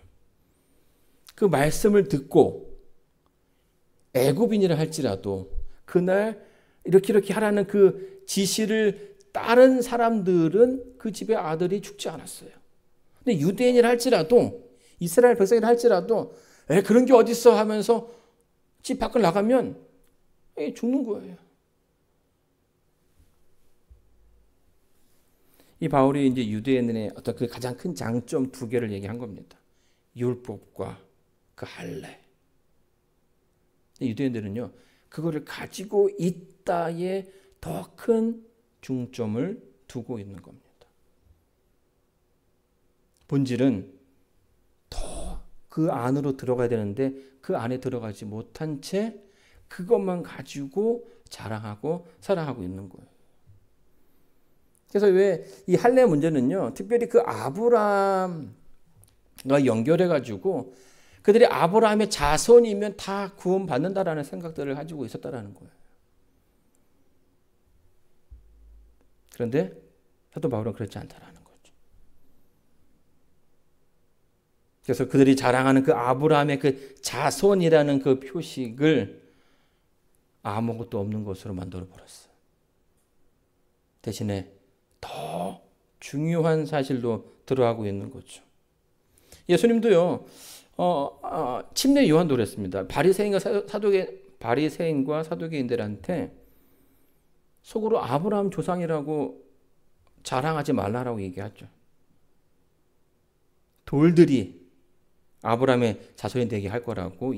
그 말씀을 듣고 애굽인이라 할지라도 그날 이렇게 하라는 그 지시를 따른 사람들은 그 집의 아들이 죽지 않았어요. 근데 유대인이라 할지라도 이스라엘 백성이라 할지라도 그런 게 어딨어 하면서 집 밖을 나가면 죽는 거예요. 이 바울이 이제 유대인의 어떤 그 가장 큰 장점 두 개를 얘기한 겁니다. 율법과 그 할례. 유대인들은요, 그거를 가지고 있다에 더 큰 중점을 두고 있는 겁니다. 본질은 더 그 안으로 들어가야 되는데 그 안에 들어가지 못한 채 그것만 가지고 자랑하고 살아가고 있는 거예요. 그래서 왜 이 할례 문제는요, 특별히 그 아브라함과 연결해가지고 그들이 아브라함의 자손이면 다 구원받는다라는 생각들을 가지고 있었다라는 거예요. 그런데 사도 바울은 그렇지 않다라는 거죠. 그래서 그들이 자랑하는 그 아브라함의 그 자손이라는 그 표식을 아무것도 없는 것으로 만들어 버렸어요. 대신에 더 중요한 사실도 들어가고 있는 거죠. 예수님도요, 침례 요한도 그랬습니다. 바리새인과 사두개인들한테 속으로 아브라함 조상이라고 자랑하지 말라라고 얘기하죠. 돌들이 아브라함의 자손이 되게 할 거라고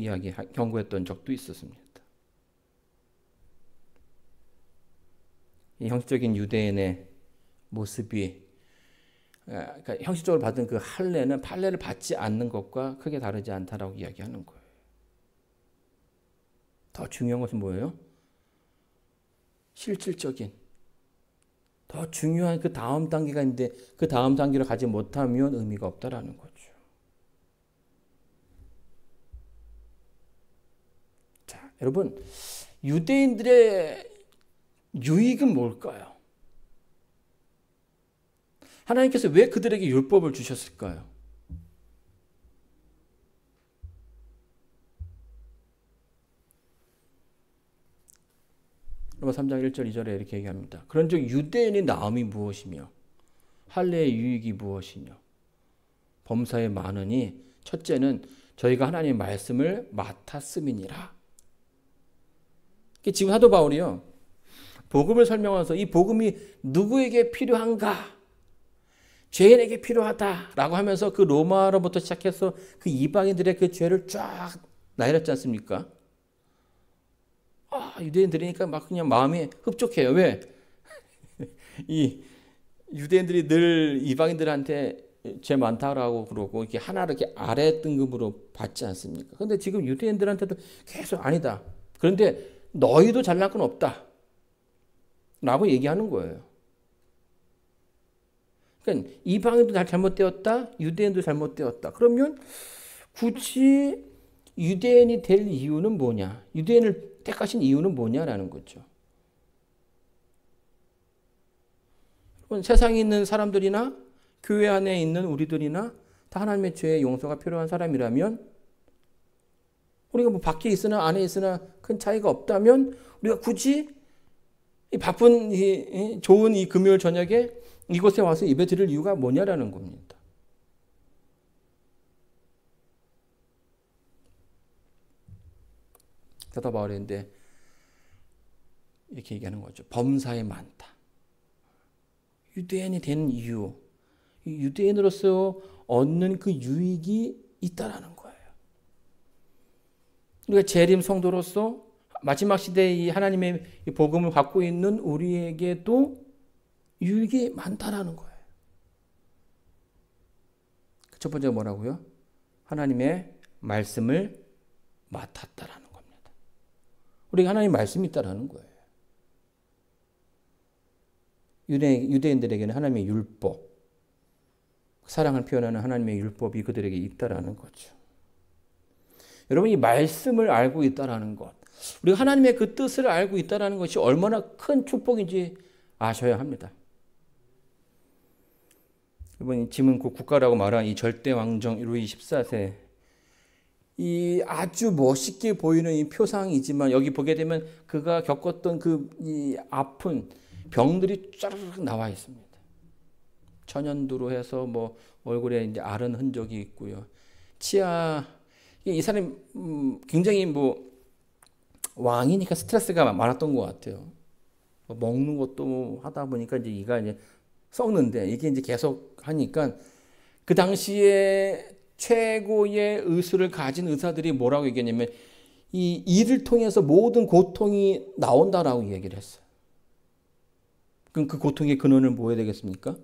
경고했던 적도 있었습니다. 이 형식적인 유대인의 모습이, 그러니까 형식적으로 받은 그 할례는 판례를 받지 않는 것과 크게 다르지 않다라고 이야기하는 거예요. 더 중요한 것은 뭐예요? 실질적인, 더 중요한 그 다음 단계가 있는데 그 다음 단계를 가지 못하면 의미가 없다라는 거죠. 자, 여러분, 유대인들의 유익은 뭘까요? 하나님께서 왜 그들에게 율법을 주셨을까요? 로마서 3장 1절 2절에 이렇게 얘기합니다. 그런즉 유대인의 나음이 무엇이며 할례의 유익이 무엇이며 범사에 많으니 첫째는 저희가 하나님의 말씀을 맡았음이니라. 지금 사도 바울이요, 복음을 설명하면서 이 복음이 누구에게 필요한가? 죄인에게 필요하다라고 하면서 그 로마로부터 시작해서 그 이방인들의 그 죄를 쫙 나열했지 않습니까? 유대인 들으니까 막 그냥 마음이 흡족해요. 왜? 이 유대인들이 늘 이방인들한테 죄 많다라고 그러고 이렇게 하나를 이렇게 아래 등급으로 받지 않습니까? 근데 지금 유대인들한테도 계속 아니다. 그런데 너희도 잘날 건 없다. 라고 얘기하는 거예요. 그러니까 이방인도 잘못되었다. 유대인도 잘못되었다. 그러면 굳이 유대인이 될 이유는 뭐냐? 유대인을 택하신 이유는 뭐냐라는 거죠. 세상에 있는 사람들이나 교회 안에 있는 우리들이나 다 하나님의 죄의 용서가 필요한 사람이라면 우리가 뭐 밖에 있으나 안에 있으나 큰 차이가 없다면 우리가 굳이 이 바쁜 좋은 이 금요일 저녁에 이곳에 와서 예배 드릴 이유가 뭐냐라는 겁니다. 사도 바울인데 이렇게 얘기하는 거죠. 범사에 많다. 유대인이 된 이유, 유대인으로서 얻는 그 유익이 있다라는 거예요. 우리가 재림 성도로서 마지막 시대에 이 하나님의 복음을 갖고 있는 우리에게도 유익이 많다라는 거예요. 첫 번째가 뭐라고요? 하나님의 말씀을 맡았다라는 겁니다. 우리가 하나님의 말씀이 있다라는 거예요. 유대인들에게는 하나님의 율법, 사랑을 표현하는 하나님의 율법이 그들에게 있다라는 거죠. 여러분, 이 말씀을 알고 있다라는 것, 우리가 하나님의 그 뜻을 알고 있다라는 것이 얼마나 큰 축복인지 아셔야 합니다. 이번 지문 국가라고 말한 이 절대 왕정 루이 14세, 이 아주 멋있게 보이는 이 표상이지만 여기 보게 되면 그가 겪었던 이 아픈 병들이 쫙 나와 있습니다. 천연두로 해서 뭐 얼굴에 이제 앓은 흔적이 있고요. 치아, 이 사람이 굉장히 뭐 왕이니까 스트레스가 많았던 것 같아요. 먹는 것도 뭐 하다 보니까 이제 이가 이제 썩는데 이게 이제 계속 하니까 그 당시에 최고의 의술을 가진 의사들이 뭐라고 얘기했냐면 이 이를 통해서 모든 고통이 나온다라고 얘기를 했어요. 그럼 그 고통의 근원을 뭐 해야 되겠습니까?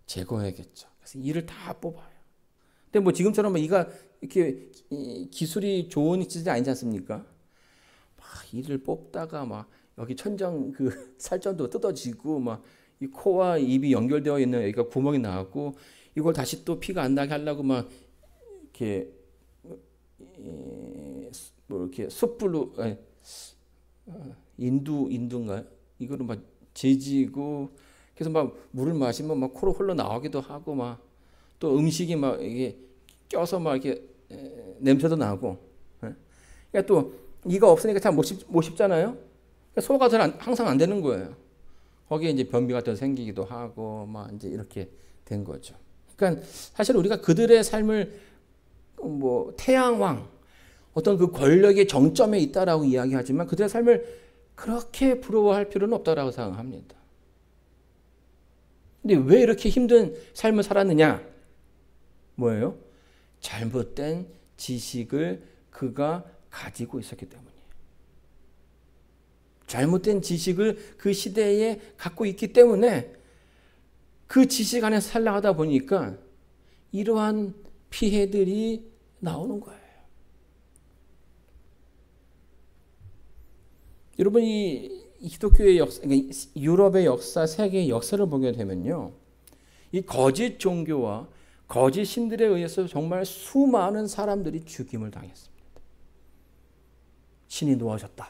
제거해야겠죠. 그래서 이를 다 뽑아요. 근데 뭐 지금처럼 이가 이렇게 기술이 좋은 시절이 아니지 않습니까? 막 이를 뽑다가 막 여기 천장 그 살점도 뜯어지고 막 이 코와 입이 연결되어 있는 여기가 구멍이 나고 이걸 다시 또 피가 안 나게 하려고 막 이렇게 뭐 이렇게 숯불로 인두인가요? 이거를 막 재지고 그래서 막 물을 마시면 막 코로 흘러 나오기도 하고 막 또 음식이 막 이게 껴서 막 이렇게 냄새도 나고. 그러니까 또 이가 없으니까 잘 못 씹잖아요. 그러니까 소화가 잘 항상 안 되는 거예요. 거기에 이제 변비 같은 거 생기기도 하고 막 이제 이렇게 된 거죠. 그러니까 사실 우리가 그들의 삶을 뭐 태양왕 어떤 그 권력의 정점에 있다라고 이야기하지만 그들의 삶을 그렇게 부러워할 필요는 없다라고 생각합니다. 근데 왜 이렇게 힘든 삶을 살았느냐? 뭐예요? 잘못된 지식을 그가 가지고 있었기 때문이에요. 잘못된 지식을 그 시대에 갖고 있기 때문에 그 지식 안에서 살아가다 보니까 이러한 피해들이 나오는 거예요. 여러분, 이 기독교의 역사, 그러니까 유럽의 역사, 세계의 역사를 보게 되면요, 이 거짓 종교와 거짓 신들에 의해서 정말 수많은 사람들이 죽임을 당했습니다. 신이 놓아졌다.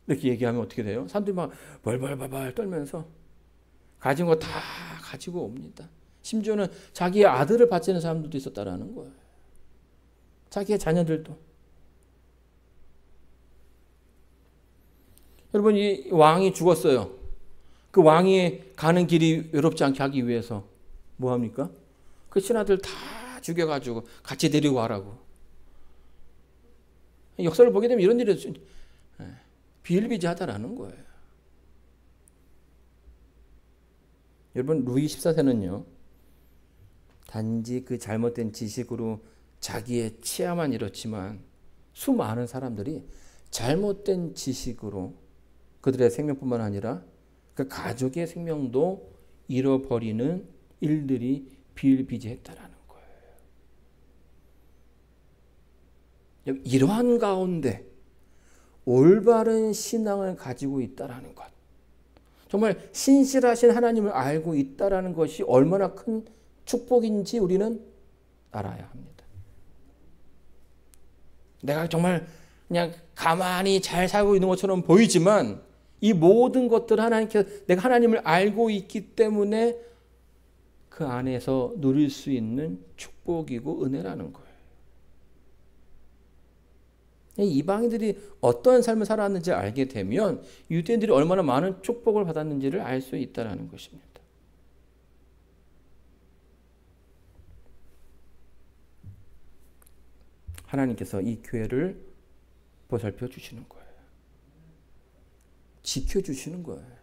이렇게 얘기하면 어떻게 돼요? 사람들이 막 벌벌벌벌 떨면서 가진 거 다 가지고 옵니다. 심지어는 자기의 아들을 바치는 사람들도 있었다라는 거예요. 자기의 자녀들도. 여러분, 이 왕이 죽었어요. 그 왕이 가는 길이 외롭지 않게 하기 위해서 뭐 합니까? 그 신하들 다 죽여가지고 같이 데리고 가라고. 역사를 보게 되면 이런 일이 비일비재하다라는 거예요. 여러분, 루이 14세는요, 단지 그 잘못된 지식으로 자기의 치아만 잃었지만 수많은 사람들이 잘못된 지식으로 그들의 생명뿐만 아니라 그 가족의 생명도 잃어버리는 일들이 비일비재했다라는 거예요. 이러한 가운데 올바른 신앙을 가지고 있다라는 것, 정말 신실하신 하나님을 알고 있다라는 것이 얼마나 큰 축복인지 우리는 알아야 합니다. 내가 정말 그냥 가만히 잘 살고 있는 것처럼 보이지만 이 모든 것들 하나님께서 내가 하나님을 알고 있기 때문에 그 안에서 누릴 수 있는 축복이고 은혜라는 거예요. 이방인들이 어떤 삶을 살았는지 알게 되면 유대인들이 얼마나 많은 축복을 받았는지를 알 수 있다는 것입니다. 하나님께서 이 교회를 보살펴 주시는 거예요. 지켜주시는 거예요.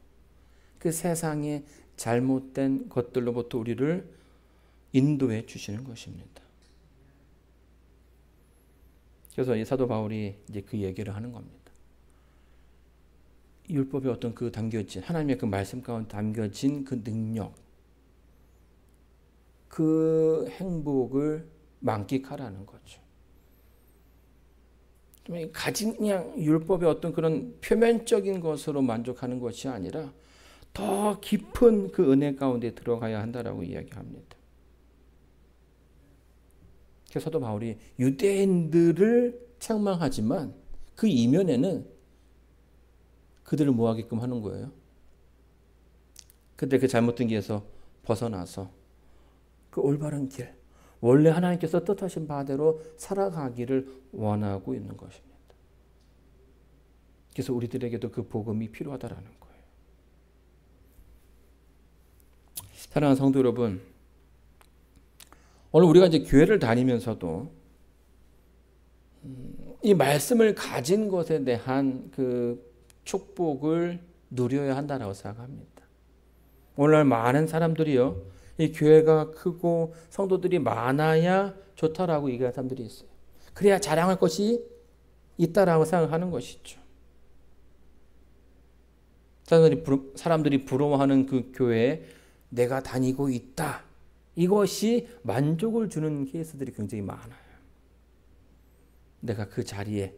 그 세상의 잘못된 것들로부터 우리를 인도해 주시는 것입니다. 그래서 이 사도 바울이 이제 그 얘기를 하는 겁니다. 율법에 어떤 그 담겨진 하나님의 그 말씀 가운데 담겨진 그 능력, 그 행복을 만끽하라는 거죠. 가진 그냥 율법의 어떤 그런 표면적인 것으로 만족하는 것이 아니라 더 깊은 그 은혜 가운데 들어가야 한다라고 이야기합니다. 그래서 사도 바울이 유대인들을 책망하지만 그 이면에는 그들을 뭐하게끔 하는 거예요? 그들 그 잘못된 길에서 벗어나서 그 올바른 길, 원래 하나님께서 뜻하신 바대로 살아가기를 원하고 있는 것입니다. 그래서 우리들에게도 그 복음이 필요하다라는 거예요. 사랑하는 성도 여러분, 오늘 우리가 이제 교회를 다니면서도 이 말씀을 가진 것에 대한 그 축복을 누려야 한다라고 생각합니다. 오늘날 많은 사람들이요, 이 교회가 크고 성도들이 많아야 좋다라고 얘기하는 사람들이 있어요. 그래야 자랑할 것이 있다라고 생각하는 것이죠. 사람들이 부러워하는 그 교회에 내가 다니고 있다. 이것이 만족을 주는 케이스들이 굉장히 많아요. 내가 그 자리에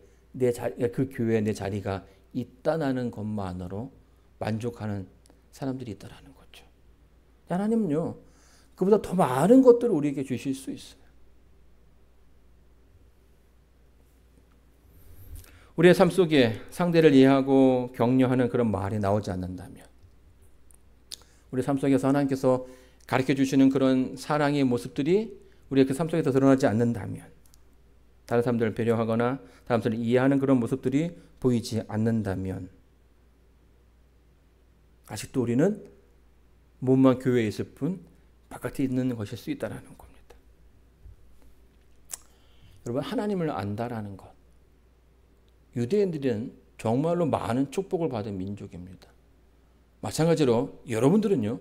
그 교회에 내 자리가 있다는 것만으로 만족하는 사람들이 있다라는 거죠. 하나님은요, 그보다 더 많은 것들을 우리에게 주실 수 있어요. 우리의 삶 속에 상대를 이해하고 격려하는 그런 말이 나오지 않는다면, 우리 삶 속에서 하나님께서 가르쳐 주시는 그런 사랑의 모습들이 우리의 그 삶 속에서 드러나지 않는다면, 다른 사람들을 배려하거나 다른 사람들을 이해하는 그런 모습들이 보이지 않는다면, 아직도 우리는 몸만 교회에 있을 뿐 바깥에 있는 것일 수 있다는 겁니다. 여러분, 하나님을 안다라는 것, 유대인들은 정말로 많은 축복을 받은 민족입니다. 마찬가지로 여러분들은요,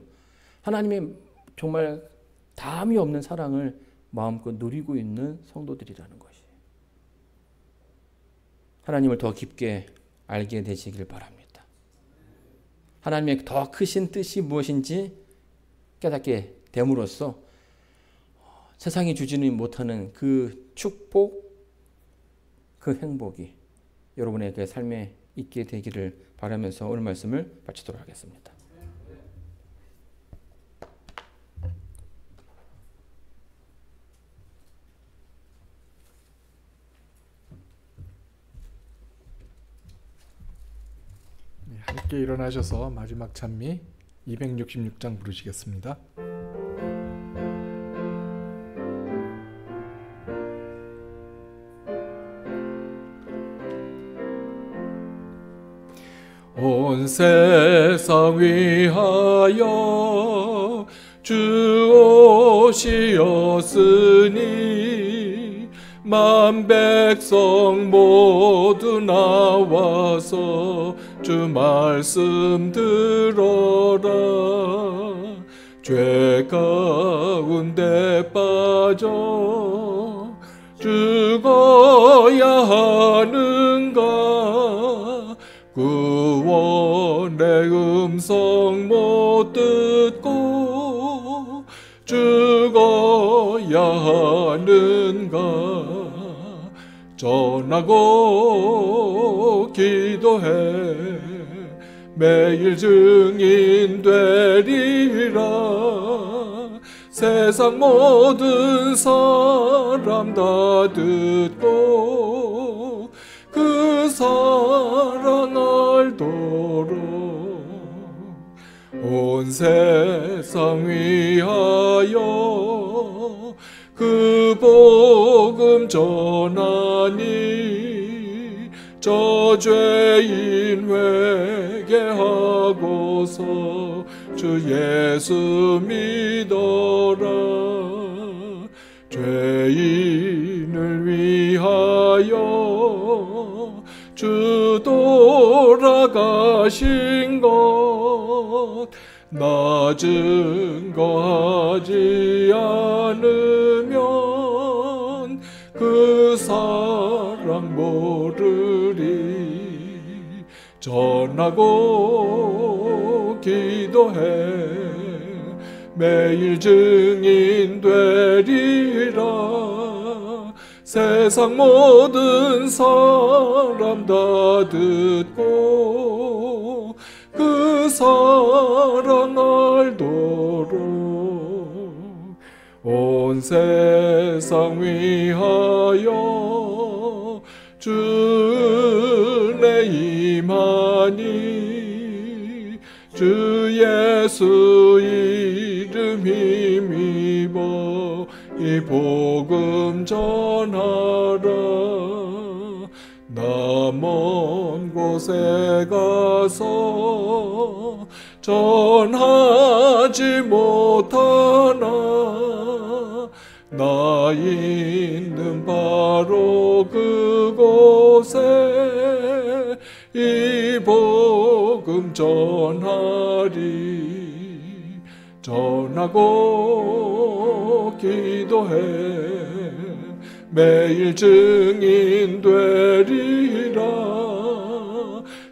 하나님의 정말 다함이 없는 사랑을 마음껏 누리고 있는 성도들이라는 것이, 하나님을 더 깊게 알게 되시길 바랍니다. 하나님의 더 크신 뜻이 무엇인지 깨닫게 됨으로써 세상이 주지는 못하는 그 축복, 그 행복이 여러분의 그 삶에 있게 되기를 바라면서 오늘 말씀을 마치도록 하겠습니다. 함께 일어나셔서 마지막 찬미 266장 부르시겠습니다. 온 세상 위하여 주 오시었으니 만 백성 모두 나와서 주 말씀 들어라. 죄 가운데 빠져 죽어야 하는가. 구원의 음성 못 듣고 죽어야 하는가. 전하고 기도해 매일 증인 되리라. 세상 모든 사람 다 듣고 그 사랑 알도록 온 세상 위하여 그 복음 전하니 저 죄인 회개하고서 주 예수 믿어라. 죄인을 위하여 주 돌아가신 것 나 증거하지 않으면 그 사랑 모르리. 전하고 기도해 매일 증인 되리라. 세상 모든 사람 다 듣고 그 사랑 알도록 온 세상 위하여 주내 임하니 주 예수 이름 힘입어 이 복음 전하라. 나 먼 곳에 가서 전하지 못하나 나 있는 바로 그곳에 이 복음 전하리. 전하고 기도해 매일 증인 되리라.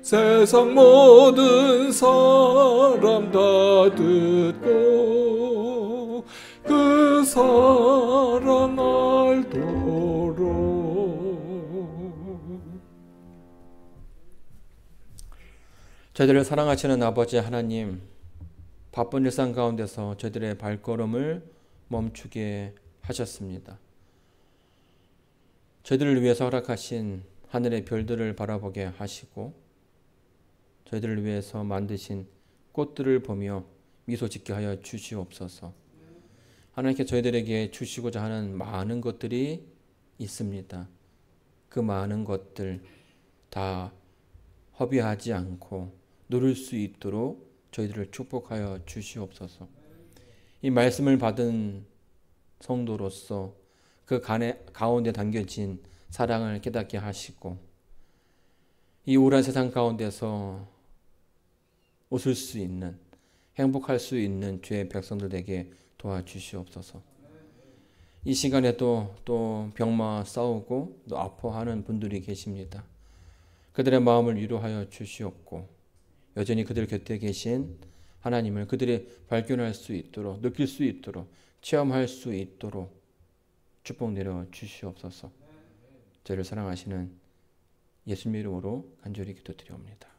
세상 모든 사람 다 듣고 그 사랑 알도록. 저희들을 사랑하시는 아버지 하나님, 바쁜 일상 가운데서 저희들의 발걸음을 멈추게 하셨습니다. 저희들을 위해서 허락하신 하늘의 별들을 바라보게 하시고 저희들을 위해서 만드신 꽃들을 보며 미소 짓게 하여 주시옵소서. 하나님께 저희들에게 주시고자 하는 많은 것들이 있습니다. 그 많은 것들 다 허비하지 않고 누릴 수 있도록 저희들을 축복하여 주시옵소서. 이 말씀을 받은 성도로서 그 가운데 담겨진 사랑을 깨닫게 하시고 이 우울한 세상 가운데서 웃을 수 있는, 행복할 수 있는 주의 백성들 되게 도와주시옵소서. 이 시간에도 또 병마 싸우고 또 아파하는 분들이 계십니다. 그들의 마음을 위로하여 주시옵고 여전히 그들 곁에 계신 하나님을 그들이 발견할 수 있도록, 느낄 수 있도록, 체험할 수 있도록 축복 내려 주시옵소서. 저를 사랑하시는 예수님 이름으로 간절히 기도드리옵니다.